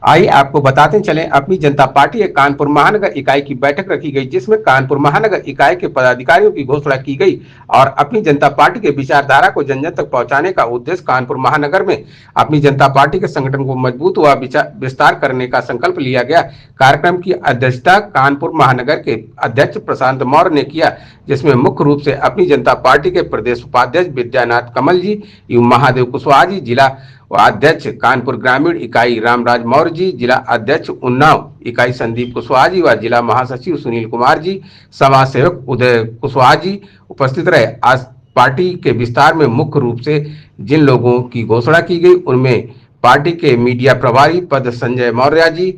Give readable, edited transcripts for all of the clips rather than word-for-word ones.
आइए आपको बताते चलें, अपनी जनता पार्टी के कानपुर महानगर इकाई की बैठक रखी गई, जिसमें कानपुर महानगर इकाई के पदाधिकारियों की घोषणा की गई और अपनी जनता पार्टी के विचारधारा को जन जन तक पहुंचाने का उद्देश्य कानपुर महानगर में अपनी जनता पार्टी के संगठन को मजबूत व विस्तार करने का संकल्प लिया गया। कार्यक्रम की अध्यक्षता कानपुर महानगर के अध्यक्ष प्रशांत मौर्य ने किया, जिसमें मुख्य रूप से अपनी जनता पार्टी के प्रदेश उपाध्यक्ष विद्यानाथ कमल जी, एवं महादेव कुशवाहा जी, जिला अध्यक्ष कानपुर ग्रामीण इकाई रामराज मौर्य जी, जिला अध्यक्ष उन्नाव इकाई संदीप कुशवाहा जी व जिला महासचिव सुनील कुमार जी, समाज सेवक उदय कुशवाहा जी उपस्थित रहे। आज पार्टी के विस्तार में मुख्य रूप से जिन लोगों की घोषणा की गई उनमें पार्टी के मीडिया प्रभारी पद संजय मौर्य जी,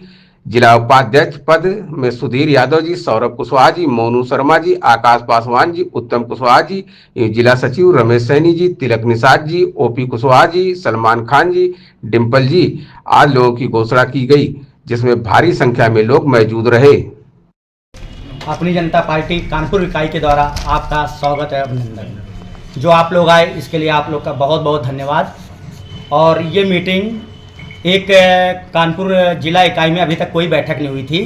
जिला उपाध्यक्ष पद में सुधीर यादव जी, सौरभ कुशवाहा जी, मोनू शर्मा जी, आकाश पासवान जी, उत्तम कुशवाहा जी, जिला सचिव रमेश सैनी जी, तिलक निषाद जी, ओपी कुशवाहा जी, सलमान खान जी, डिम्पल जी, आज लोगों की घोषणा की गई, जिसमें भारी संख्या में लोग मौजूद रहे। अपनी जनता पार्टी कानपुर इकाई के द्वारा आपका स्वागत है, अभिनंदन। जो आप लोग आए इसके लिए आप लोग का बहुत बहुत धन्यवाद। और ये मीटिंग एक कानपुर जिला इकाई में अभी तक कोई बैठक नहीं हुई थी।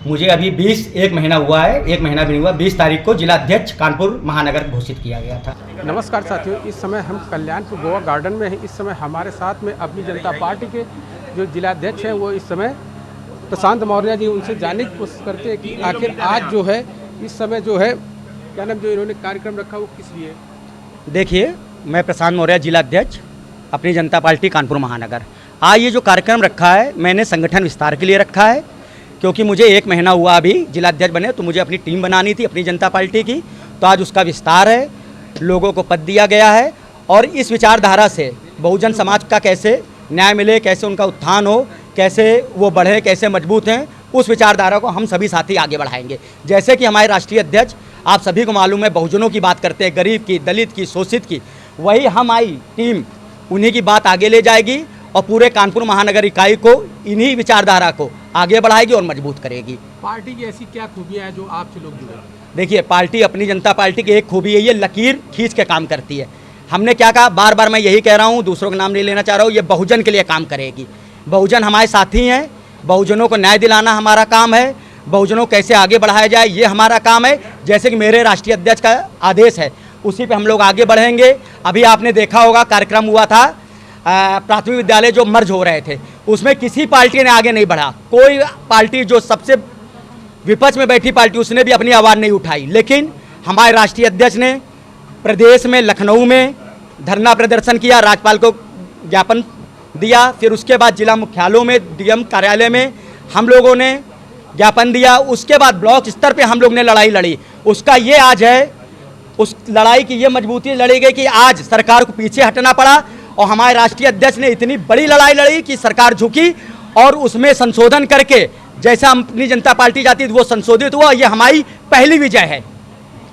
मुझे अभी एक महीना हुआ है, 1 महीना भी नहीं हुआ। 20 तारीख को जिला अध्यक्ष कानपुर महानगर घोषित किया गया था। नमस्कार साथियों, इस समय हम कल्याणपुर गोवा गार्डन में हैं। इस समय हमारे साथ में अपनी जनता पार्टी के जो जिलाध्यक्ष हैं वो इस समय प्रशांत मौर्य जी, उनसे जानने की कोशिश करते हैं कि आखिर आज जो है इस समय जो है क्या नाम जो इन्होंने कार्यक्रम रखा वो किस लिए। देखिए, मैं प्रशांत मौर्य, जिलाध्यक्ष अपनी जनता पार्टी कानपुर महानगर। आज ये जो कार्यक्रम रखा है मैंने संगठन विस्तार के लिए रखा है, क्योंकि मुझे 1 महीना हुआ अभी जिलाध्यक्ष बने, तो मुझे अपनी टीम बनानी थी अपनी जनता पार्टी की। तो आज उसका विस्तार है, लोगों को पद दिया गया है और इस विचारधारा से बहुजन समाज का कैसे न्याय मिले, कैसे उनका उत्थान हो, कैसे वो बढ़े, कैसे मजबूत हैं, उस विचारधारा को हम सभी साथी आगे बढ़ाएंगे। जैसे कि हमारे राष्ट्रीय अध्यक्ष, आप सभी को मालूम है, बहुजनों की बात करते हैं, गरीब की, दलित की, शोषित की, वही हमारी टीम उन्हीं की बात आगे ले जाएगी और पूरे कानपुर महानगर इकाई को इन्हीं विचारधारा को आगे बढ़ाएगी और मजबूत करेगी। पार्टी की ऐसी क्या खूबियाँ हैं जो आपसे लोग जुड़े? देखिए, पार्टी अपनी जनता पार्टी की एक खूबी है, ये लकीर खींच के काम करती है। हमने क्या कहा, बार बार मैं यही कह रहा हूँ, दूसरों का नाम नहीं लेना चाह रहा हूँ, ये बहुजन के लिए काम करेगी। बहुजन हमारे साथी हैं, बहुजनों को न्याय दिलाना हमारा काम है, बहुजनों को कैसे आगे बढ़ाया जाए ये हमारा काम है। जैसे कि मेरे राष्ट्रीय अध्यक्ष का आदेश है, उसी पे हम लोग आगे बढ़ेंगे। अभी आपने देखा होगा कार्यक्रम हुआ था, प्राथमिक विद्यालय जो मर्ज हो रहे थे, उसमें किसी पार्टी ने आगे नहीं बढ़ा। कोई पार्टी जो सबसे विपक्ष में बैठी पार्टी, उसने भी अपनी आवाज़ नहीं उठाई। लेकिन हमारे राष्ट्रीय अध्यक्ष ने प्रदेश में लखनऊ में धरना प्रदर्शन किया, राज्यपाल को ज्ञापन दिया, फिर उसके बाद जिला मुख्यालयों में डीएम कार्यालय में हम लोगों ने ज्ञापन दिया, उसके बाद ब्लॉक स्तर पे हम लोग ने लड़ाई लड़ी। उसका ये आज है, उस लड़ाई की ये मजबूती लड़ी गई कि आज सरकार को पीछे हटना पड़ा और हमारे राष्ट्रीय अध्यक्ष ने इतनी बड़ी लड़ाई लड़ी कि सरकार झुकी और उसमें संशोधन करके जैसा अपनी जनता पार्टी जाती थी वो संशोधित हुआ। ये हमारी पहली विजय है।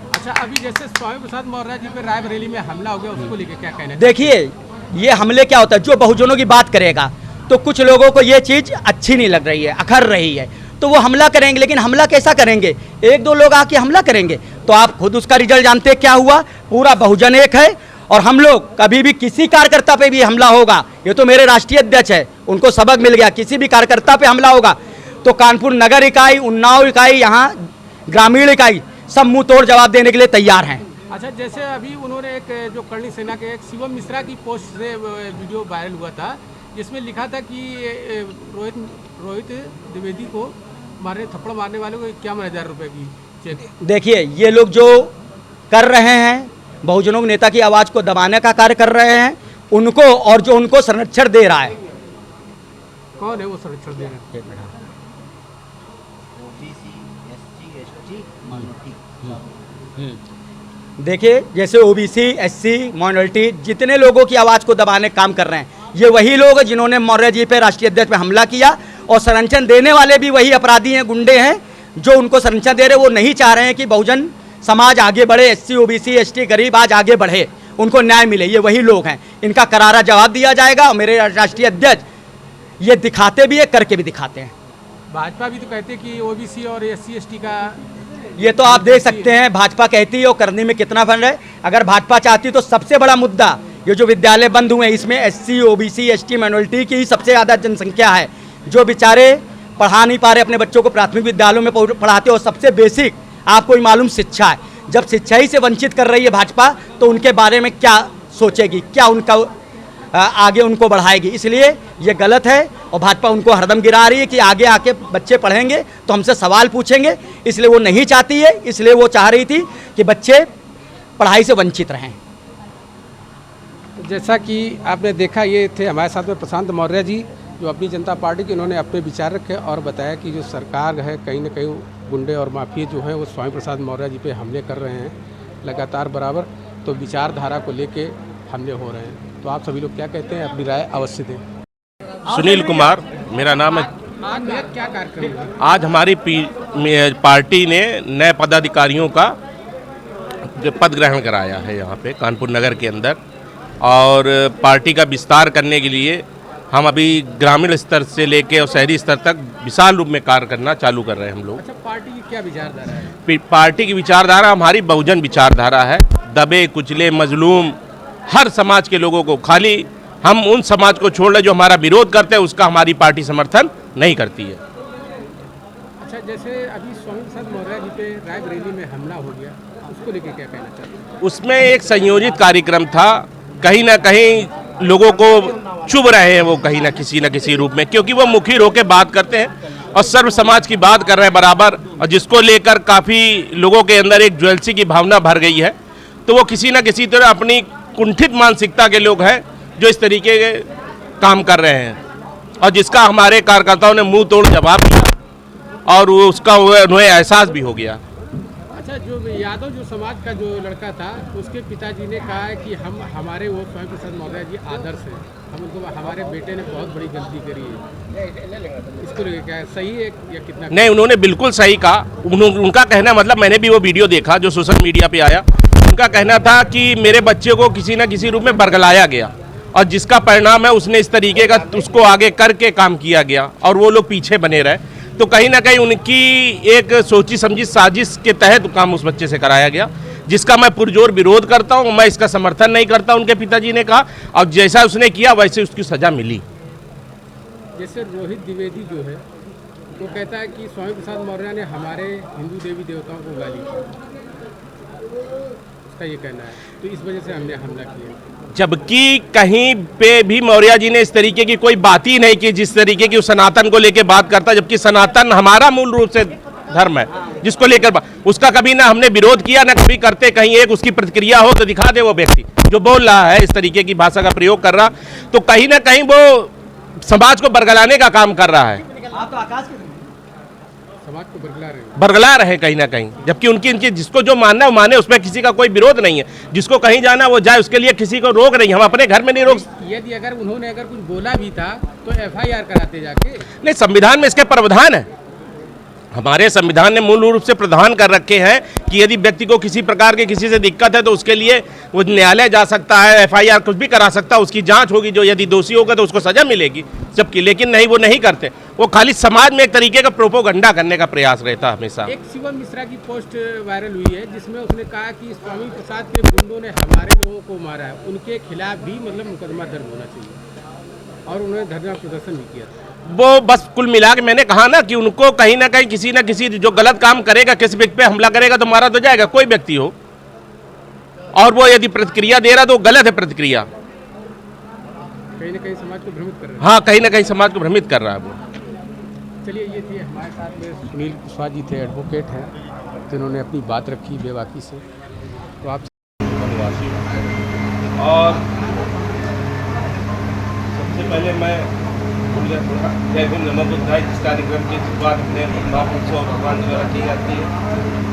अच्छा, अभी जैसे स्वामी प्रसाद मौर्य जी पे रायबरेली में हमला हो गया, उसको लेकर क्या कहना है? देखिए, ये हमले क्या होता है, जो बहुजनों की बात करेगा तो कुछ लोगों को ये चीज़ अच्छी नहीं लग रही है, अखर रही है, तो वो हमला करेंगे। लेकिन हमला कैसा करेंगे, 1-2 लोग आके हमला करेंगे तो आप खुद उसका रिजल्ट जानते हैं क्या हुआ। पूरा बहुजन एक है और हम लोग कभी भी किसी कार्यकर्ता पे भी हमला होगा, ये तो मेरे राष्ट्रीय अध्यक्ष है, उनको सबक मिल गया, किसी भी कार्यकर्ता पे हमला होगा तो कानपुर नगर इकाई, उन्नाव इकाई, यहाँ ग्रामीण इकाई सब मुंह तोड़ जवाब देने के लिए तैयार हैं। अच्छा, जैसे अभी उन्होंने एक जो करणी सेना के एक शिवम मिश्रा की पोस्ट से वीडियो वायरल हुआ था, जिसमें लिखा था कि रोहित द्विवेदी को थप्पड़ मारने वाले को 51,000 रुपये की चेक। देखिए, ये लोग जो कर रहे हैं, बहुजनों के नेता की आवाज़ को दबाने का कार्य कर रहे हैं, उनको और जो उनको संरक्षण दे रहा है, कौन है वो संरक्षण दे रहा है? देखिए, जैसे ओबीसी, एससी, माइनॉरिटी, जितने लोगों की आवाज़ को दबाने काम कर रहे हैं, ये वही लोग जिन्होंने मौर्य जी पे, राष्ट्रीय अध्यक्ष पे हमला किया। और संरक्षण देने वाले भी वही अपराधी हैं, गुंडे हैं, जो उनको संरक्षण दे रहे। वो नहीं चाह रहे हैं कि बहुजन समाज आगे बढ़े, एससी, ओबीसी, एसटी, गरीब आज आगे बढ़े, उनको न्याय मिले, ये वही लोग हैं। इनका करारा जवाब दिया जाएगा और मेरे राष्ट्रीय अध्यक्ष ये दिखाते भी है, करके भी दिखाते हैं। भाजपा भी तो कहते हैं कि ओबीसी और एससी एसटी का, ये तो आप देख सकते हैं भाजपा कहती है और करने में कितना फंड है। अगर भाजपा चाहती तो सबसे बड़ा मुद्दा ये जो विद्यालय बंद हुए हैं, इसमें एससी, ओबीसी, एसटी, माइनॉरिटी की ही सबसे ज़्यादा जनसंख्या है। जो बेचारे पढ़ा नहीं पा रहे अपने बच्चों को प्राथमिक विद्यालयों में पढ़ाते हो। सबसे बेसिक आपको ही मालूम शिक्षा है। जब शिक्षा ही से वंचित कर रही है भाजपा, तो उनके बारे में क्या सोचेगी, क्या उनका आगे उनको बढ़ाएगी। इसलिए ये गलत है और भाजपा उनको हरदम गिरा रही है कि आगे आके बच्चे पढ़ेंगे तो हमसे सवाल पूछेंगे। इसलिए वो नहीं चाहती है, इसलिए वो चाह रही थी कि बच्चे पढ़ाई से वंचित रहें। जैसा कि आपने देखा, ये थे हमारे साथ में प्रशांत मौर्य जी, जो अपनी जनता पार्टी के इन्होंने अपने विचार रखे और बताया कि जो सरकार है कहीं ना कहीं गुंडे और माफिया जो हैं वो स्वामी प्रसाद मौर्य जी पे हमले कर रहे हैं लगातार बराबर, तो विचारधारा को लेके हमले हो रहे हैं। तो आप सभी लोग क्या कहते हैं, अपनी राय अवश्य दें। सुनील कुमार मेरा नाम है। आज मेरा क्या कार्यक्रम है? आज हमारी पार्टी ने नए पदाधिकारियों का पद ग्रहण कराया है यहाँ पे कानपुर नगर के अंदर, और पार्टी का विस्तार करने के लिए हम अभी ग्रामीण स्तर से लेकर और शहरी स्तर तक विशाल रूप में कार्य करना चालू कर रहे हैं हम लोग। अच्छा, पार्टी की क्या विचारधारा है? पार्टी की विचारधारा हमारी बहुजन विचारधारा है। दबे कुचले मजलूम हर समाज के लोगों को, खाली हम उन समाज को छोड़ रहे जो हमारा विरोध करते हैं, उसका हमारी पार्टी समर्थन नहीं करती है। अच्छा, जैसे अभी स्वामी प्रसाद मौर्य जी पे रायबरेली में हमला हो गया, उसको लेके क्या कहना चाहते हैं? उसमें एक संयोजित कार्यक्रम था, कहीं ना कहीं लोगों को चुभ रहे हैं वो कहीं ना किसी रूप में, क्योंकि वो मुखर होकर बात करते हैं और सर्व समाज की बात कर रहे हैं बराबर, और जिसको लेकर काफ़ी लोगों के अंदर एक ज्वेलसी की भावना भर गई है। तो वो किसी न किसी तरह अपनी कुंठित मानसिकता के लोग हैं जो इस तरीके के काम कर रहे हैं, और जिसका हमारे कार्यकर्ताओं ने मुंह तोड़ जवाब दिया और वो उसका उन्हें एहसास भी हो गया। अच्छा, जो यादव जो समाज का जो लड़का था, उसके पिताजी ने कहा है कि हमारे वो स्वामी प्रसाद मौर्य जी आदर्श है, हम उनको, हमारे बेटे ने बहुत बड़ी गलती करी है, इसको लेके क्या है, सही है या कितना? नहीं, उन्होंने बिल्कुल सही कहा। उनका कहना, मतलब मैंने भी वो वीडियो देखा जो सोशल मीडिया पे आया। उनका कहना था कि मेरे बच्चे को किसी न किसी रूप में बरगलाया गया, और जिसका परिणाम है उसने इस तरीके का उसको आगे करके काम किया गया और वो लोग पीछे बने रहे। तो कहीं ना कहीं उनकी एक सोची समझी साजिश के तहत काम उस बच्चे से कराया गया, जिसका मैं पुरजोर विरोध करता हूं। मैं इसका समर्थन नहीं करता, उनके पिताजी ने कहा, और जैसा उसने किया वैसे उसकी सजा मिली। जैसे रोहित द्विवेदी जो है वो कहता है कि स्वामी प्रसाद मौर्य ने हमारे हिंदू देवी देवताओं को गाली दी, उसका ये कहना है, तो इस वजह से हमने हमला किया। जबकि कहीं पे भी मौर्य जी ने इस तरीके की कोई बात ही नहीं की जिस तरीके की सनातन को लेकर बात करता, जबकि सनातन हमारा मूल रूप से धर्म है, जिसको लेकर उसका कभी ना हमने विरोध किया ना कभी करते। कहीं एक उसकी प्रतिक्रिया हो तो दिखा दे वो व्यक्ति जो बोल रहा है, इस तरीके की भाषा का प्रयोग कर रहा, तो कहीं ना कहीं वो समाज को बरगलाने का काम कर रहा है। समाज को बरगला रहे कहीं ना कहीं, जबकि उनकी जिसको जो मानना है वो माने, उसमें किसी का कोई विरोध नहीं है। जिसको कहीं जाना वो जाए, उसके लिए किसी को रोक नहीं, हम अपने घर में नहीं रोक। यदि अगर उन्होंने कुछ बोला भी था तो FIR कराते जाके। नहीं, संविधान में इसके प्रावधान है। हमारे संविधान ने मूल रूप से प्रावधान कर रखे हैं कि यदि व्यक्ति को किसी प्रकार की किसी से दिक्कत है तो उसके लिए वो न्यायालय जा सकता है, FIR कुछ भी करा सकता है, उसकी जांच होगी, जो यदि दोषी होगा तो उसको सजा मिलेगी। जबकि लेकिन नहीं, वो नहीं करते, वो खाली समाज में एक तरीके का प्रोपोगंडा करने का प्रयास रहता हमेशा। एक शिवम मिश्रा की पोस्ट वायरल हुई है जिसमें उसने कहा कि स्वामी प्रसाद के गुंडों ने हमारे लोगों को मारा है, उनके खिलाफ भी मतलब मुकदमा दर्ज होना चाहिए, और उन्होंने धरना प्रदर्शन भी किया था। वो बस कुल मिला के मैंने कहा ना कि उनको कहीं ना कहीं किसी न किसी जो गलत काम करेगा, किस व्यक्ति पे हमला करेगा तो मारा तो जाएगा, कोई व्यक्ति हो, और वो यदि प्रतिक्रिया दे रहा तो गलत है प्रतिक्रिया, कहीं ना कहीं समाज को भ्रमित कर रहा है। हाँ, कहीं ना कहीं समाज को भ्रमित कर रहा है वो। चलिए, ये थे हमारे साथ में सुनील कुशवाहा जी थे, एडवोकेट हैं, जिन्होंने अपनी बात रखी बेबाकी से। तो आप और सबसे पहले मैं जय हिंद नमो बुद्धाय जिस कार्यक्रम की शुरुआत अपने महापुरुषों और भगवान द्वारा की जाती है,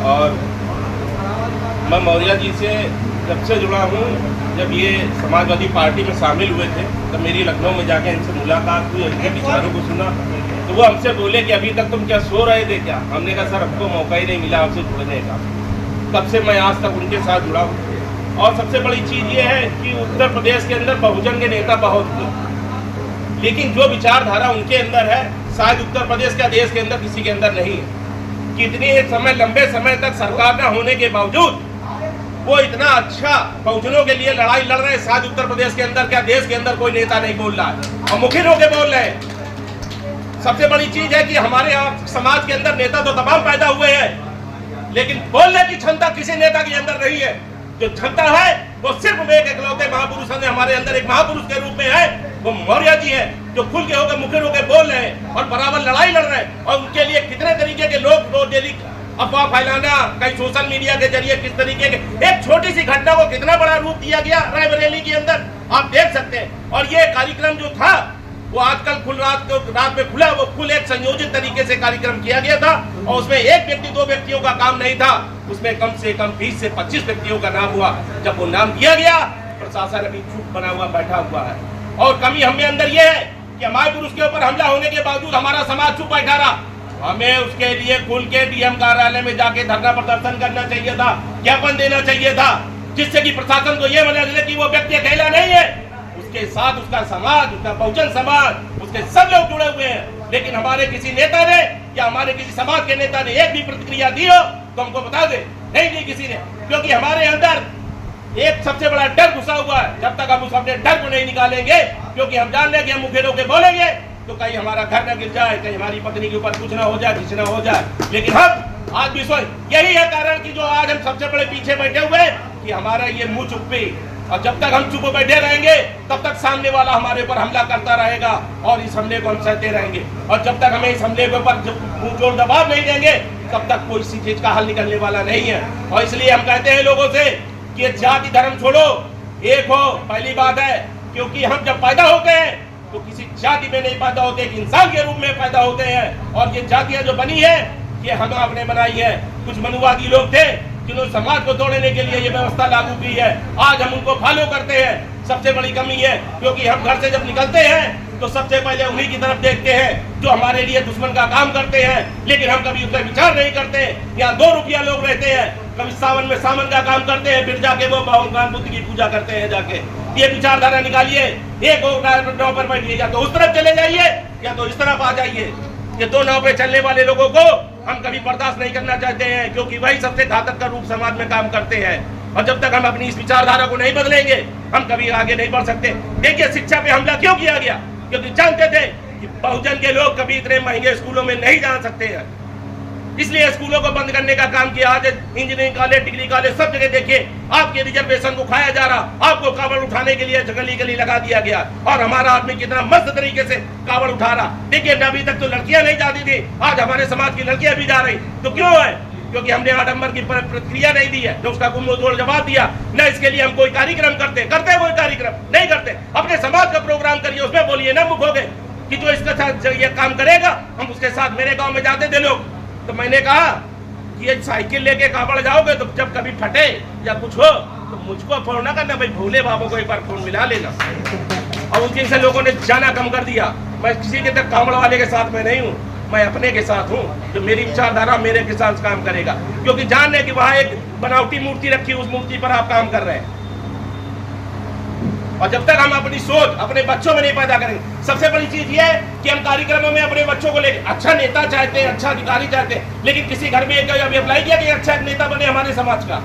और मैं मौर्य जी से जब से जुड़ा हूँ, जब ये समाजवादी पार्टी में शामिल हुए थे तब मेरी लखनऊ में जाके इनसे मुलाकात हुई, इनके विचारों को सुना, तो वो हमसे बोले कि अभी तक तुम क्या सो रहे थे क्या? हमने कहा सर हमको मौका ही नहीं मिला आपसे जुड़ने का। तब से मैं आज तक उनके साथ जुड़ा हूँ। और सबसे बड़ी चीज़ ये है कि उत्तर प्रदेश के अंदर बहुजन के नेता बहुत थे, लेकिन जो विचारधारा उनके अंदर है शायद उत्तर प्रदेश का देश के अंदर किसी के अंदर नहीं है। कितनी समय लंबे समय तक सरकार न होने के बावजूद वो इतना अच्छा बहुजनों के लिए लड़ाई लड़ रहे हैं, शायद उत्तर प्रदेश के अंदर क्या देश के अंदर कोई नेता नहीं बोल रहा है, और मुखिर होकर बोल रहे हैं। सबसे बड़ी चीज है कि हमारे यहाँ समाज के अंदर नेता तो तमाम पैदा हुए हैं, लेकिन बोलने की क्षमता किसी नेता के अंदर नहीं है। जो क्षमता है वो सिर्फ एक इकलौते महापुरुष ने हमारे अंदर एक महापुरुष के रूप में है, वो मौर्य जी है, जो खुल के होकर मुखर होकर बोल रहे हैं और बराबर लड़ाई लड़ रहे हैं। और उनके लिए कितने तरीके के लोग वो डेली अफवाह फैलाना, कई सोशल मीडिया के जरिए किस तरीके के एक छोटी सी घटना को कितना बड़ा रूप दिया गया रायबरेली के अंदर, आप देख सकते हैं। और ये कार्यक्रम जो था वो आजकल रात में खुला, वो फुल एक संयोजित तरीके से कार्यक्रम किया गया था और उसमें एक व्यक्ति दो व्यक्तियों का काम नहीं था, उसमें कम से कम 20 से 25 व्यक्तियों का नाम हुआ। जब वो नाम दिया गया, प्रशासन अभी चुप बना हुआ बैठा हुआ है। और कमी हमें अंदर ये है कि हमारे पुरुष के ऊपर हमला होने के बावजूद हमारा समाज चुप बैठा रहा। हमें उसके लिए खुल के डीएम कार्यालय में जाके धरना प्रदर्शन करना चाहिए था, ज्ञापन देना चाहिए था, जिससे कि प्रशासन को यह मना कि वो व्यक्ति अकेला नहीं है, उसके साथ उसका समाज, उसका बहुजन समाज, उसके सब लोग जुड़े हुए हैं। लेकिन हमारे किसी नेता ने या हमारे किसी समाज के नेता ने एक भी प्रतिक्रिया दी हो तो हमको बता दे, नहीं दी किसी ने। क्योंकि हमारे अंदर एक सबसे बड़ा डर घुसा हुआ है। जब तक हम उस अपने डर को नहीं निकालेंगे, क्योंकि हम जान लें कि हम मुखेर होकर बोलेंगे तो कहीं हमारा घर न गिर जाए, कहीं हमारी पत्नी के ऊपर कुछ ना हो जाए, कुछ ना हो जाए। लेकिन हम आज भी यही है कारण कि जो आज हम सबसे बड़े पीछे बैठे हुए कि हमारा ये मुंह चुप्पी, और जब तक हम चुप बैठे रहेंगे तब तक सामने वाला हमारे ऊपर हमला करता रहेगा और इस हमले को हम सहते रहेंगे। और जब तक हमें इस हमले के ऊपर मुंह जोड़ दबाव नहीं देंगे तब तक कोई सी चीज का हल निकलने वाला नहीं है। और इसलिए हम कहते हैं लोगों से कि जाति धर्म छोड़ो, एक हो, पहली बात है। क्योंकि हम जब पैदा होते हैं तो किसी जाति में नहीं पैदा होते, एक इंसान के रूप में पैदा होते हैं। और ये जातियां जो बनी है ये हम आपने बनाई है। कुछ मनुवादी लोग थे जिन्होंने समाज को तोड़ने के लिए ये व्यवस्था लागू की है, आज हम उनको फॉलो करते हैं। सबसे बड़ी कमी है क्योंकि हम घर से जब निकलते हैं तो सबसे पहले उन्हीं की तरफ देखते हैं जो हमारे लिए दुश्मन का काम करते हैं, लेकिन हम कभी उसका विचार नहीं करते। यहाँ 2 रुपया लोग रहते हैं, कभी सावन में सावन का काम करते हैं, फिर जाके वो भगवान बुद्ध की पूजा करते हैं जाके। ये विचारधारा निकालिए, एक नाव पर बैठिए, या तो उस तरफ चले जाइए या तो इस तरफ आ जाइए। ये 2 नाव पे चलने वाले लोगों को हम कभी बर्दाश्त नहीं करना चाहते हैं, क्योंकि वही सबसे घातक का रूप समाज में काम करते हैं। और जब तक हम अपनी इस विचारधारा को नहीं बदलेंगे हम कभी आगे नहीं बढ़ सकते। देखिए शिक्षा पे हमला क्यों किया गया, क्योंकि जानते थे कि बहुजन के लोग कभी इतने महंगे स्कूलों में नहीं जा सकते हैं, इसलिए स्कूलों को बंद करने का काम किया। आज इंजीनियरिंग कॉलेज, डिग्री कॉलेज सब जगह देखिए आपके रिजर्वेशन को खाया जा रहा, आपको कावड़ उठाने के लिए गली गली लगा दिया गया। और हमारा आदमी कितना मस्त तरीके से कावड़ उठा रहा। देखिए अभी तक तो लड़कियां नहीं जाती थी, आज हमारे समाज की लड़कियां भी जा रही। तो क्यों है? क्योंकि हमने आडम्बर की प्रतिक्रिया नहीं दी है, जो उसका गुमोड़ जवाब दिया। न इसके लिए हम कोई कार्यक्रम करते कोई कार्यक्रम नहीं करते। अपने समाज का प्रोग्राम करिए, उसमें बोलिए ना मुख हो गए कि जो इसके साथ ये काम करेगा हम उसके साथ। मेरे गाँव में जाते थे लोग, तो मैंने कहा कि ये साइकिल लेके कावड़ जाओगे तो जब कभी फटे या कुछ हो तो मुझको फोन ना करना, भाई भोले बाबू को एक बार फोन मिला लेना। और उस दिन से लोगों ने जाना कम कर दिया। मैं किसी के तक कावड़ वाले के साथ में नहीं हूँ, मैं अपने के साथ हूँ, जो मेरी विचारधारा मेरे के साथ काम करेगा। क्योंकि जान लें कि वहाँ एक बनावटी मूर्ति रखी, उस मूर्ति पर आप काम कर रहे हैं। और जब तक हम अपनी सोच अपने बच्चों में नहीं पैदा करेंगे, सबसे बड़ी चीज ये है कि हम कार्यक्रमों में अपने बच्चों को लेकर अच्छा नेता चाहते हैं, अच्छा अधिकारी चाहते हैं, लेकिन किसी घर में अभी अप्लाई किया कि अच्छा नेता बने हमारे समाज का,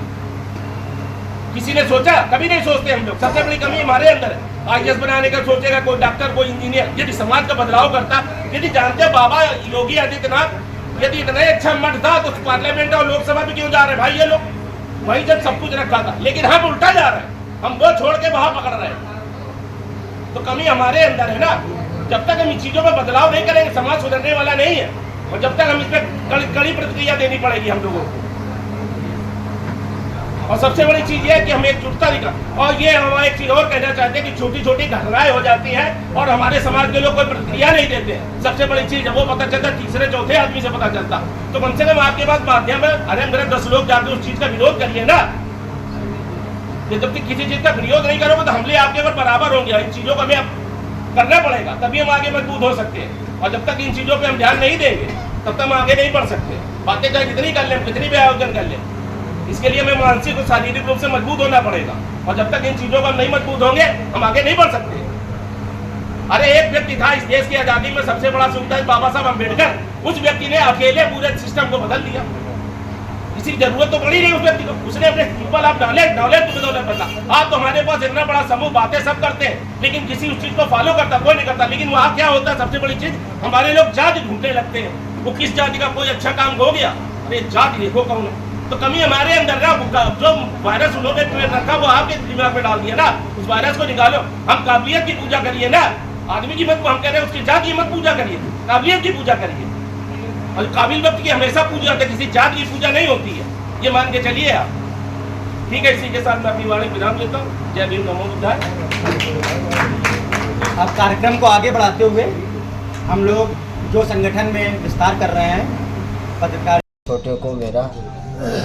किसी ने सोचा? कभी नहीं सोचते हम लोग। सबसे बड़ी कमी हमारे अंदर है। IAS बनाने का सोचेगा कोई डॉक्टर, कोई इंजीनियर, यदि समाज का बदलाव करता। यदि जानते बाबा योगी आदित्यनाथ यदि इतना अच्छा मठ था तो पार्लियामेंट और लोकसभा में क्यों जा रहे भाई ये लोग? वही जब सब कुछ रखा था, लेकिन हम उल्टा जा रहे हैं, हम वो छोड़ के वहां पकड़ रहे हैं। तो कमी हमारे अंदर है ना। जब तक हम इन चीजों में बदलाव नहीं करेंगे समाज सुधरने वाला नहीं है। और जब तक हम इसमें कड़ी प्रतिक्रिया देनी पड़ेगी हम लोगों को। और सबसे बड़ी चीज ये है कि हम एकजुटता दिखा। और ये हम एक चीज और कहना चाहते हैं कि छोटी छोटी घटनाएं हो जाती हैं और हमारे समाज के लोग कोई प्रतिक्रिया नहीं देते। सबसे बड़ी चीज है वो पता चलता तीसरे चौथे आदमी से पता चलता। तो कम से कम आपके पास माध्यम है, अरे मेरे 10 लोग जाते उस चीज का विरोध करिए ना। जब तक किसी चीज का विरोध नहीं करोगे तो हमले आपके ऊपर बराबर होंगे। इन चीजों को हमें करना पड़ेगा, तभी हम आगे मजबूत हो सकते हैं। और जब तक इन चीजों पे हम ध्यान नहीं देंगे तब तक हम आगे नहीं बढ़ सकते। बातें चाहे जितनी कर लें, कितनी भी आयोजन कर लें, इसके लिए हमें मानसिक और शारीरिक रूप से मजबूत होना पड़ेगा। और जब तक इन चीजों पर नहीं मजबूत होंगे हम आगे नहीं बढ़ सकते। अरे एक व्यक्ति था इस देश की आजादी में सबसे बड़ा सुविधा बाबा साहब अम्बेडकर। उस व्यक्ति ने अकेले पूरे सिस्टम को बदल दिया। किसी की जरूरत तो पड़ी नहीं उस व्यक्ति को, उसने अपने ऊपर आप डाले तुम्हें दौलत बदला। आज तो हमारे पास इतना बड़ा समूह बातें सब करते हैं लेकिन किसी उस चीज को फॉलो करता कोई नहीं करता। लेकिन वहाँ क्या होता है, सबसे बड़ी चीज हमारे लोग जाति ढूंढने लगते हैं। वो किस जाति का कोई अच्छा काम हो गया, अरे जाति देखो कौन है, तो कमी हमारे अंदर ना, जो वायरस उन्होंने रखा वो आपके दिमाग में डाल दिया ना, उस वायरस को निकालो। हम काबिलियत की पूजा करिए ना, आदमी की मत, हम कह रहे हैं उसकी जात की मत पूजा करिए, काबिलियत की पूजा करिए। और काबिल व्यक्ति की हमेशा पूजा होती है, किसी जात की पूजा नहीं होती है, ये मान के चलिए आप। ठीक है, इसी के साथ मैं अपनी वाणी विराम देता हूँ। जय भीम, नमो बुद्धाय। अब कार्यक्रम को आगे बढ़ाते हुए हम लोग जो संगठन में विस्तार कर रहे हैं, पत्रकार छोटे को मेरा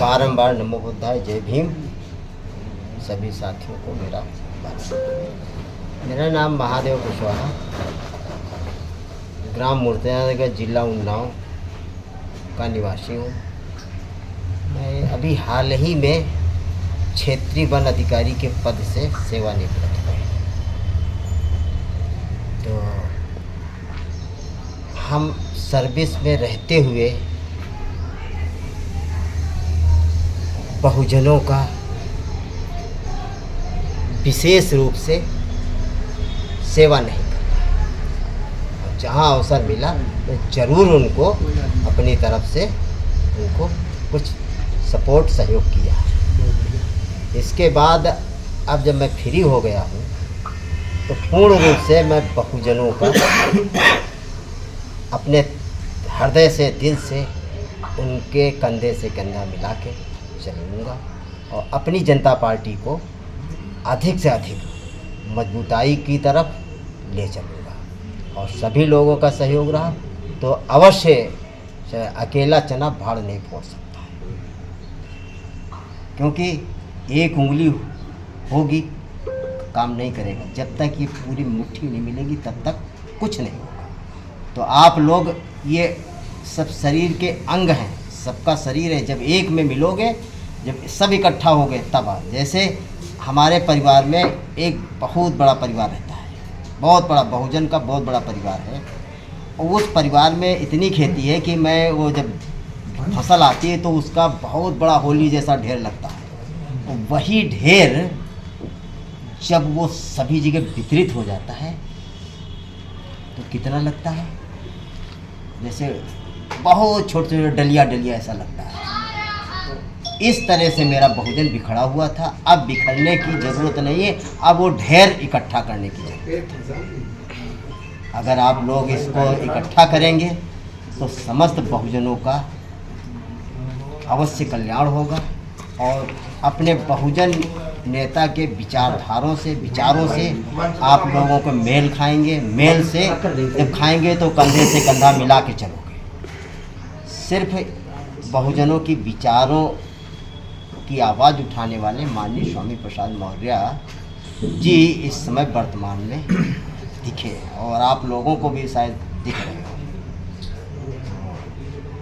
बारंबार नमो बुद्धाय, जय भीम। सभी साथियों को मेरा नाम महादेव कुशवाहा, ग्राम मूर्तियानगर, जिला उन्नाव का निवासी हूँ। मैं अभी हाल ही में क्षेत्रीय वन अधिकारी के पद से सेवानिवृत्त हुए। तो हम सर्विस में रहते हुए बहुजनों का विशेष रूप से सेवा नहीं करते, और जहाँ अवसर मिला तो ज़रूर उनको अपनी तरफ से उनको कुछ सपोर्ट सहयोग किया। इसके बाद अब जब मैं फ्री हो गया हूँ तो पूर्ण रूप से मैं बहुजनों का अपने हृदय से, दिल से उनके कंधे से कंधा मिला के चलूँगा और अपनी जनता पार्टी को अधिक से अधिक मजबूताई की तरफ ले चलूँगा। और सभी लोगों का सहयोग रहा तो अवश्य अकेला चना भाड़ नहीं फोड़ सकता है, क्योंकि एक उंगली होगी काम नहीं करेगा। जब तक ये पूरी मुट्ठी नहीं मिलेगी तब तक कुछ नहीं होगा। तो आप लोग ये सब शरीर के अंग हैं, सबका शरीर है। जब एक में मिलोगे, जब सब इकट्ठा हो गए तब जैसे हमारे परिवार में एक बहुत बड़ा परिवार रहता है, बहुत बड़ा बहुजन का बहुत बड़ा परिवार है। और उस परिवार में इतनी खेती है कि मैं वो जब फसल आती है तो उसका बहुत बड़ा होली जैसा ढेर लगता है। और वही ढेर जब वो सभी जगह वितरित हो जाता है तो कितना लगता है, जैसे बहुत छोटे छोटे डलिया डलिया ऐसा लगता है। इस तरह से मेरा बहुजन बिखरा हुआ था। अब बिखरने की ज़रूरत नहीं है, अब वो ढेर इकट्ठा करने की ज़रूरत है। अगर आप लोग इसको इकट्ठा करेंगे तो समस्त बहुजनों का अवश्य कल्याण होगा। और अपने बहुजन नेता के विचारों से आप लोगों को मेल खाएंगे। मेल से जब खाएंगे तो कंधे से कंधा मिला के चलोगे। सिर्फ बहुजनों की विचारों की आवाज़ उठाने वाले माननीय स्वामी प्रसाद मौर्य जी इस समय वर्तमान में दिखे, और आप लोगों को भी शायद दिख रहे हो।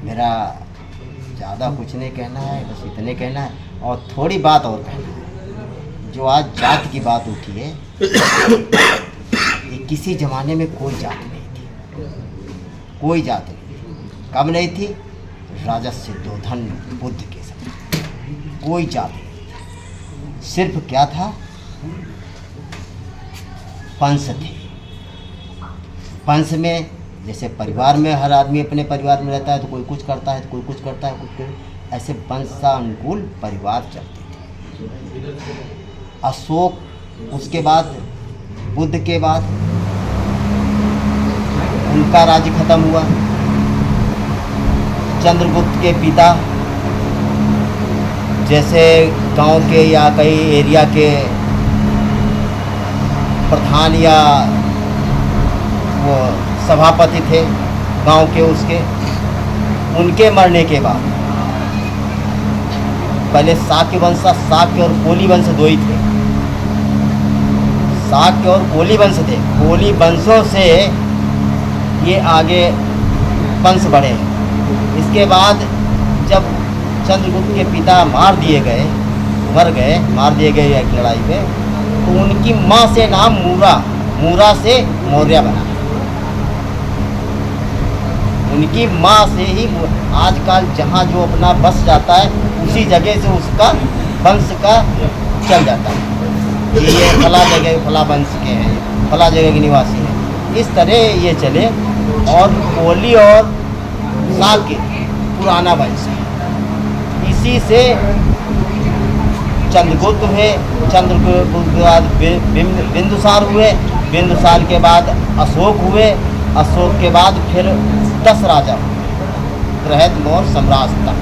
मेरा ज़्यादा कुछ नहीं कहना है, बस इतने कहना है। और थोड़ी बात और कहना है, जो आज जात की बात उठी है, ये किसी ज़माने में कोई जात नहीं थी, कोई जात नहीं थी। कब नहीं थी? राजा सिद्धोधन बुद्ध के समय कोई जात नहीं थी। सिर्फ क्या था? पंच थे। पंच में जैसे परिवार में हर आदमी अपने परिवार में रहता है तो कोई कुछ करता है तो कोई कुछ करता है, कुछ ऐसे वंशानुकूल परिवार चलते थे। अशोक, उसके बाद बुद्ध के बाद उनका राज्य खत्म हुआ। चंद्रगुप्त के पिता जैसे गांव के या कई एरिया के प्रधान या वो सभापति थे गांव के, उसके उनके मरने के बाद पहले शाक्य वंश, शाक्य और कोली वंश दो ही थे। शाक्य और कोली वंश थे। कोली वंशों से ये आगे वंश बढ़े। इसके बाद जब चंद्रगुप्त के पिता मार दिए गए, मार दिए गए एक लड़ाई में, तो उनकी माँ से नाम मूरा से मौर्य बना। उनकी माँ से ही आजकल जहाँ जो अपना बस जाता है उसी जगह से उसका वंश का चल जाता है कि ये फला जगह फला वंश के हैं, फला जगह के निवासी हैं। इस तरह ये चले और कोहली और साके पुराना वंश है। इसी से चंद्रगुप्त हुए, चंद्रगुप्त के बाद बिंदुसार हुए, बिंदुसार के बाद अशोक हुए, अशोक के बाद फिर 10 राजा बृहद मौर्य साम्राज्य तक।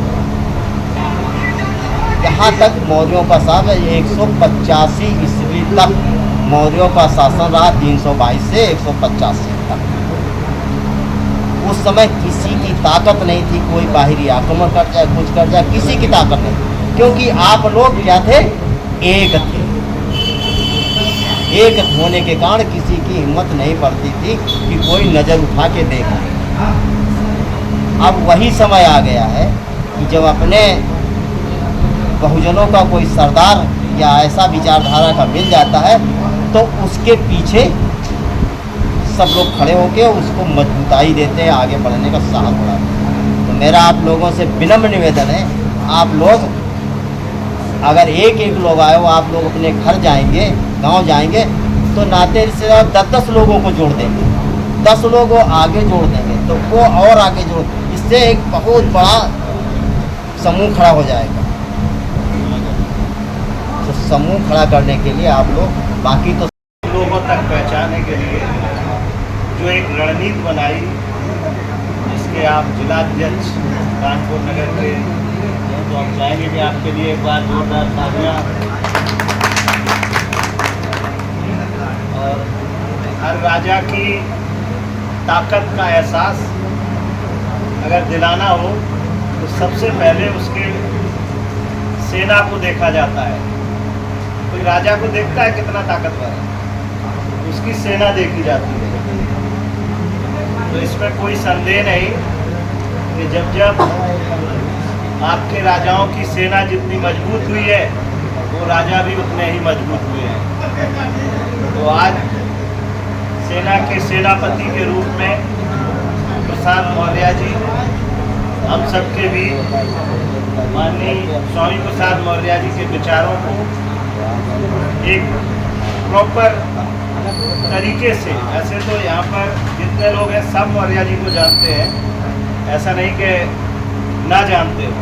यहाँ तक मौर्यों का शासन 185 ईस्वी तक मौर्यों का शासन रहा, 322 से 185 तक। उस समय किसी की ताकत नहीं थी, कोई बाहरी आक्रमण कर जाए, कुछ कर जाए, किसी की ताकत नहीं, क्योंकि आप लोग क्या थे, एक थे। एक होने के कारण किसी की हिम्मत नहीं पड़ती थी कि कोई नज़र उठा के देखे। अब वही समय आ गया है कि जब अपने बहुजनों का कोई सरदार या ऐसा विचारधारा का मिल जाता है तो उसके पीछे सब लोग खड़े होकर उसको मजबूताई देते हैं, आगे बढ़ने का साहस बढ़ाते हैं। तो मेरा आप लोगों से विनम्र निवेदन है, आप लोग अगर एक एक लोग आए हो, आप लोग अपने घर जाएंगे, गांव जाएंगे तो नाते रिश्तेदार 10-10 लोगों को जोड़ देंगे, 10 लोगों आगे जोड़ देंगे तो वो और आगे जोड़, इससे एक बहुत बड़ा समूह खड़ा हो जाएगा। तो समूह खड़ा करने के लिए आप लोग बाकी तो लोगों तक पहुंचाने के लिए जो एक रणनीति बनाई, जिसके आप जिलाध्यक्ष कानपुर नगर के, तो हम चाहेंगे कि आपके लिए एक बार जोरदार तालियां। और हर राजा की ताकत का एहसास अगर दिलाना हो तो सबसे पहले उसके सेना को देखा जाता है। कोई राजा को देखता है कितना ताकतवर है, उसकी सेना देखी जाती है। तो इसमें कोई संदेह नहीं कि जब जब आपके राजाओं की सेना जितनी मजबूत हुई है वो राजा भी उतने ही मजबूत हुए हैं। तो आज सेना के सेनापति के रूप में प्रसाद मौर्य जी, हम सबके भी माननीय स्वामी प्रसाद मौर्य जी के विचारों को एक प्रॉपर तरीके से, ऐसे तो यहाँ पर जितने लोग हैं सब मौर्य जी को जानते हैं, ऐसा नहीं कि ना जानते हो,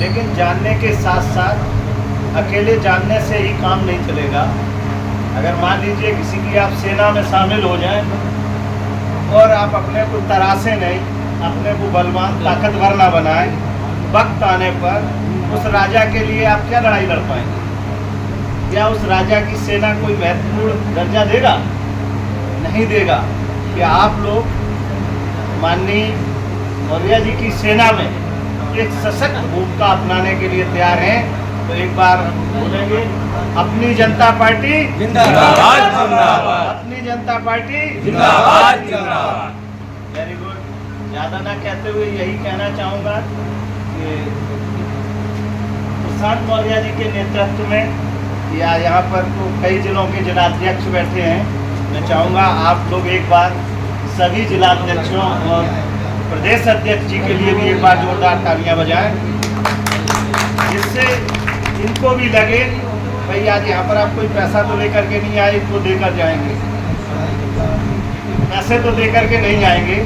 लेकिन जानने के साथ साथ अकेले जानने से ही काम नहीं चलेगा। अगर मान लीजिए किसी की आप सेना में शामिल हो जाएं और आप अपने को तरासे नहीं, अपने को बलवान ताकतवर ना बनाएं, वक्त आने पर उस राजा के लिए आप क्या लड़ाई लड़ पाएंगे? क्या उस राजा की सेना कोई महत्वपूर्ण दर्जा देगा? नहीं देगा। कि आप लोग माननीय मौर्य जी की सेना में एक सशक्त भूमिका अपनाने के लिए तैयार हैं, तो एक बार बोलेंगे, अपनी जनता पार्टी जिंदाबाद जिंदाबाद, अपनी जनता पार्टी जिंदाबाद जिंदाबाद। Very good. ज़्यादा ना कहते हुए यही कहना चाहूँगा कि प्रसाद मौर्य जी के नेतृत्व में, या यहाँ पर तो कई जिलों के जिलाध्यक्ष बैठे हैं, मैं चाहूँगा आप लोग एक बार सभी जिलाध्यक्षों और प्रदेश अध्यक्ष जी के लिए भी एक बार जोरदार तालियां बजाएं, जिससे इनको भी लगे भाई आज यहाँ पर आप कोई पैसा तो लेकर के नहीं आए, तो देकर जाएंगे, पैसे तो देकर के नहीं आएंगे।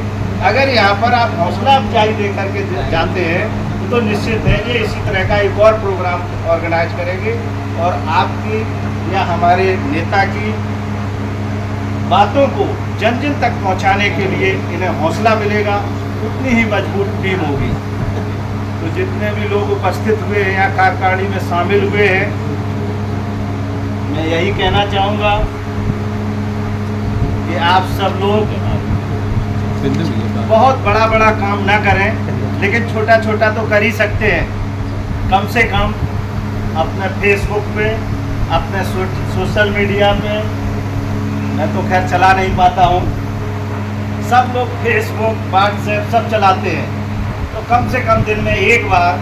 अगर यहाँ पर आप हौसला अफजाई दे करके जाते हैं तो निश्चित है ये इसी तरह का एक और प्रोग्राम ऑर्गेनाइज करेंगे और आपकी या हमारे नेता की बातों को जन जन तक पहुँचाने के लिए इन्हें हौसला मिलेगा, उतनी ही मजबूत टीम होगी। तो जितने भी लोग उपस्थित हुए हैं या कार्यकारिणी में शामिल हुए हैं, मैं यही कहना चाहूँगा कि आप सब लोग बहुत बड़ा बड़ा काम ना करें, लेकिन छोटा छोटा तो कर ही सकते हैं। कम से कम अपने फेसबुक पे, अपने सोशल मीडिया पे, मैं तो खैर चला नहीं पाता हूँ, सब लोग फेसबुक व्हाट्सएप सब चलाते हैं, तो कम से कम दिन में एक बार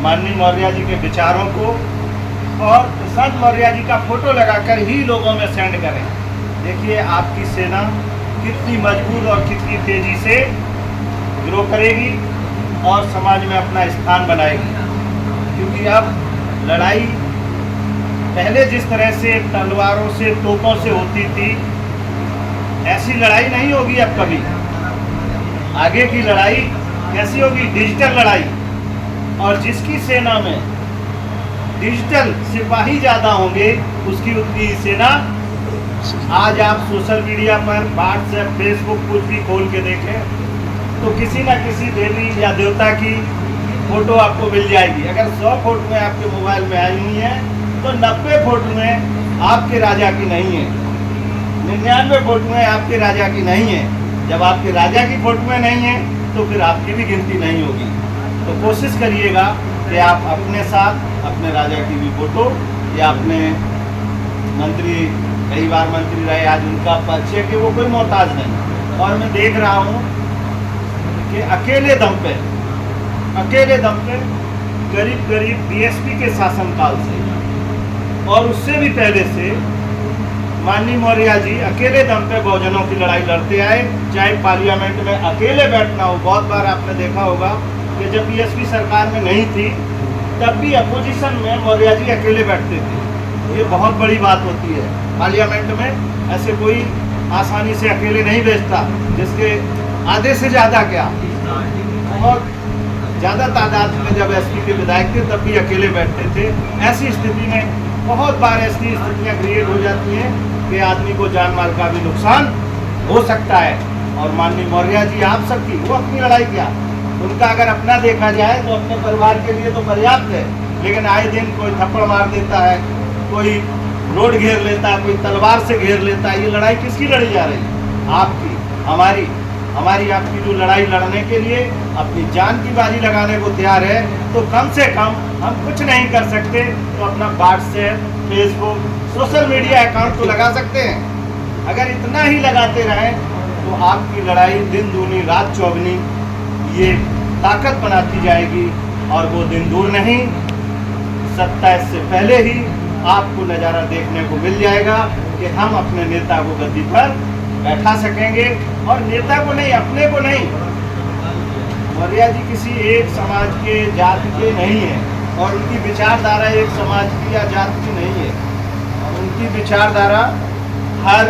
माननीय मौर्य जी के विचारों को और प्रसाद मौर्य जी का फोटो लगाकर ही लोगों में सेंड करें। देखिए आपकी सेना कितनी मजबूत और कितनी तेजी से ग्रो करेगी और समाज में अपना स्थान बनाएगी। क्योंकि अब लड़ाई पहले जिस तरह से तलवारों से, तोपों से होती थी, ऐसी लड़ाई नहीं होगी अब कभी। आगे की लड़ाई कैसी होगी? डिजिटल लड़ाई। और जिसकी सेना में डिजिटल सिपाही ज़्यादा होंगे, उसकी उतनी ही सेना। आज आप सोशल मीडिया पर व्हाट्सएप, फेसबुक कुछ भी खोल के देखें तो किसी न किसी देवी या देवता की फ़ोटो आपको मिल जाएगी। अगर 100 फोटोएं आपके मोबाइल में आई हुई हैं तो 90 फोटोएं आपके राजा की नहीं है, 99 फोटोएं आपके राजा की नहीं है। जब आपके राजा की फोटोएं नहीं हैं तो फिर आपकी भी गिनती नहीं होगी। तो कोशिश करिएगा कि आप अपने साथ अपने राजा की भी फोटो, या अपने मंत्री, कई बार मंत्री रहे, आज उनका परिचय कि वो कोई मोहताज नहीं। और मैं देख रहा हूँ कि अकेले दम पे करीब बीएसपी के शासनकाल से और उससे भी पहले से माननीय मौर्य जी अकेले दम पे बहुजनों की लड़ाई लड़ते आए, चाहे पार्लियामेंट में अकेले बैठना हो। बहुत बार आपने देखा होगा कि जब बीएसपी सरकार में नहीं थी तब भी अपोजिशन में मौर्य जी अकेले बैठते थे। ये बहुत बड़ी बात होती है। पार्लियामेंट में ऐसे कोई आसानी से अकेले नहीं बैठता, जिसके आधे से ज़्यादा क्या बहुत ज़्यादा तादाद में जब एसपी के विधायक थे तब भी अकेले बैठते थे। ऐसी स्थिति में बहुत बार ऐसी स्थितियाँ क्रिएट हो जाती हैं कि आदमी को जान माल का भी नुकसान हो सकता है। और माननीय मौर्य जी आप सबकी, वो अपनी लड़ाई क्या, उनका अगर अपना देखा जाए तो अपने परिवार के लिए तो पर्याप्त है, लेकिन आए दिन कोई थप्पड़ मार देता है, कोई रोड घेर लेता है, कोई तलवार से घेर लेता है। ये लड़ाई किसकी लड़ी जा रही है? आपकी, हमारी आपकी जो लड़ाई लड़ने के लिए अपनी जान की बाजी लगाने को तैयार है, तो कम से कम हम कुछ नहीं कर सकते तो अपना WhatsApp, Facebook, social media account तो लगा सकते हैं। अगर इतना ही लगाते रहें तो आपकी लड़ाई दिन दूनी रात चौगनी ये ताकत बनाती जाएगी। और वो दिन दूर नहीं, 27 से पहले ही आपको नज़ारा देखने को मिल जाएगा कि हम अपने नेता को गद्दी पर बैठा सकेंगे। और नेता को नहीं, अपने को नहीं। मौर्य जी किसी एक समाज के, जाति के नहीं है और उनकी विचारधारा एक समाज की या जाति की नहीं है। उनकी विचारधारा हर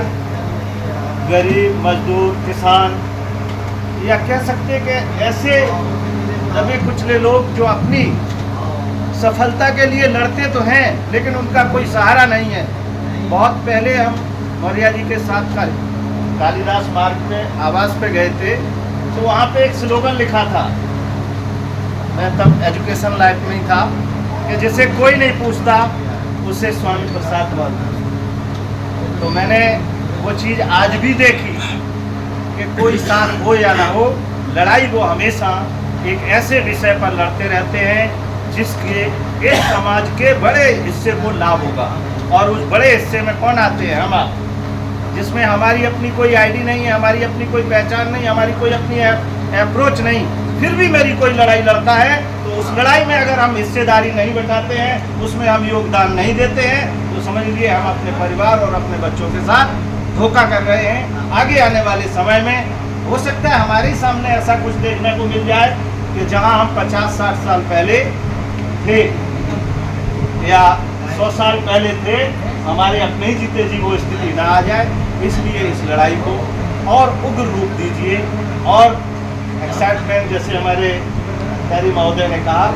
गरीब, मजदूर, किसान, या कह सकते कि ऐसे दबे कुचले लोग जो अपनी सफलता के लिए लड़ते तो हैं लेकिन उनका कोई सहारा नहीं है। बहुत पहले हम मौर्य जी के साथ कालिदास मार्ग पे आवास पे गए थे तो वहाँ पे एक स्लोगन लिखा था, मैं तब एजुकेशन लाइफ में ही था, कि जिसे कोई नहीं पूछता उसे स्वामी प्रसाद बहुत। तो मैंने वो चीज़ आज भी देखी कि कोई साथ हो या ना हो, लड़ाई वो हमेशा एक ऐसे विषय पर लड़ते रहते हैं जिसके इस समाज के बड़े हिस्से को लाभ होगा। और उस बड़े हिस्से में कौन आते हैं? हम आप, जिसमें हमारी अपनी कोई आईडी नहीं है, हमारी अपनी कोई पहचान नहीं, हमारी कोई अपनी अप्रोच नहीं, फिर भी मेरी कोई लड़ाई लड़ता है तो उस लड़ाई में अगर हम हिस्सेदारी नहीं बैठाते हैं, उसमें हम योगदान नहीं देते हैं, तो समझ लीजिए हम अपने परिवार और अपने बच्चों के साथ धोखा कर रहे हैं। आगे आने वाले समय में हो सकता है हमारे सामने ऐसा कुछ देखने को मिल जाए कि जहां हम 50-60 साल पहले थे या 100 साल पहले थे, हमारे अपने ही जीते जी वो स्थिति ना आ जाए। इसलिए इस लड़ाई को और उग्र रूप दीजिए। और एक्साइटमेंट, जैसे हमारे प्यारी महोदय ने कहा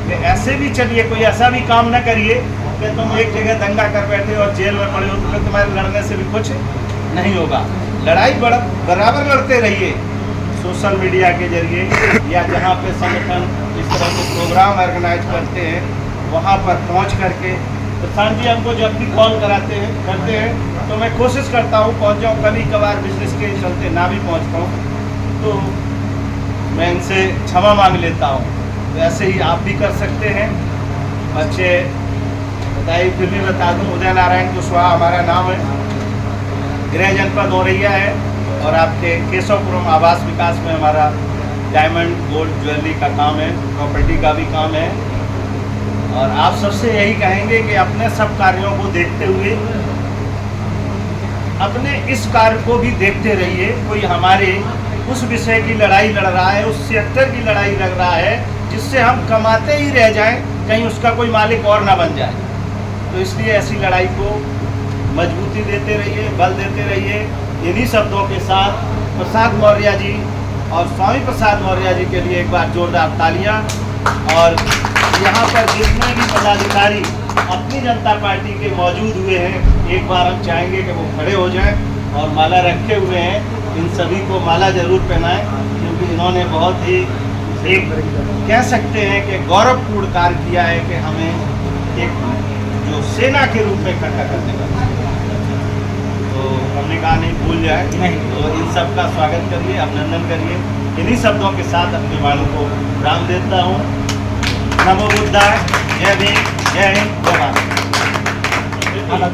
कि ऐसे भी चलिए, कोई ऐसा भी काम ना करिए कि तुम एक जगह दंगा कर बैठे और जेल में पड़े हो तो फिर तुम्हारे लड़ने से भी कुछ नहीं होगा। लड़ाई बराबर लड़ते रहिए, सोशल मीडिया के जरिए या जहाँ पे संगठन इस तरह के प्रोग्राम ऑर्गेनाइज करते हैं वहाँ पर पहुँच करके। प्रशांत जी हमको जब भी कॉल करते हैं तो मैं कोशिश करता हूँ पहुँच जाऊँ। कभी कभार बिजनेस के चलते ना भी पहुँच पाऊँ तो मैं इनसे क्षमा मांग लेता हूँ। तो ऐसे ही आप भी कर सकते हैं। बच्चे बताइए, फिर भी बता दूँ, उदय नारायण कुशवाहा हमारा नाम है, गृह जनपद औरैया है और आपके केशवपुरम आवास विकास में हमारा डायमंड गोल्ड ज्वेलरी का काम है, प्रॉपर्टी का भी काम है। और आप सबसे यही कहेंगे कि अपने सब कार्यों को देखते हुए अपने इस कार्य को भी देखते रहिए। कोई हमारे उस विषय की लड़ाई लड़ रहा है, उस सेक्टर की लड़ाई लड़ रहा है जिससे हम कमाते ही रह जाएं, कहीं उसका कोई मालिक और ना बन जाए। तो इसलिए ऐसी लड़ाई को मजबूती देते रहिए, बल देते रहिए। इन्हीं शब्दों के साथ प्रसाद मौर्य जी और स्वामी प्रसाद मौर्य जी के लिए एक बार जोरदार तालियां। और यहाँ पर जितने भी पदाधिकारी अपनी जनता पार्टी के मौजूद हुए हैं, एक बार हम चाहेंगे कि वो खड़े हो जाएं और माला रखे हुए हैं, इन सभी को माला जरूर पहनाएं, क्योंकि इन्होंने बहुत ही एक कह सकते हैं कि गौरवपूर्ण कार्य किया है कि हमें एक जो सेना के रूप में खड़ा करने का। तो हमने कहा नहीं भूल जाए, तो इन सब का स्वागत करिए, अभिनंदन करिए। इन्हीं शब्दों के साथ अपने वालों को विराम देता हूँ। नमो बुद्धाय, जय भीम, जय हिंद, जय भारत।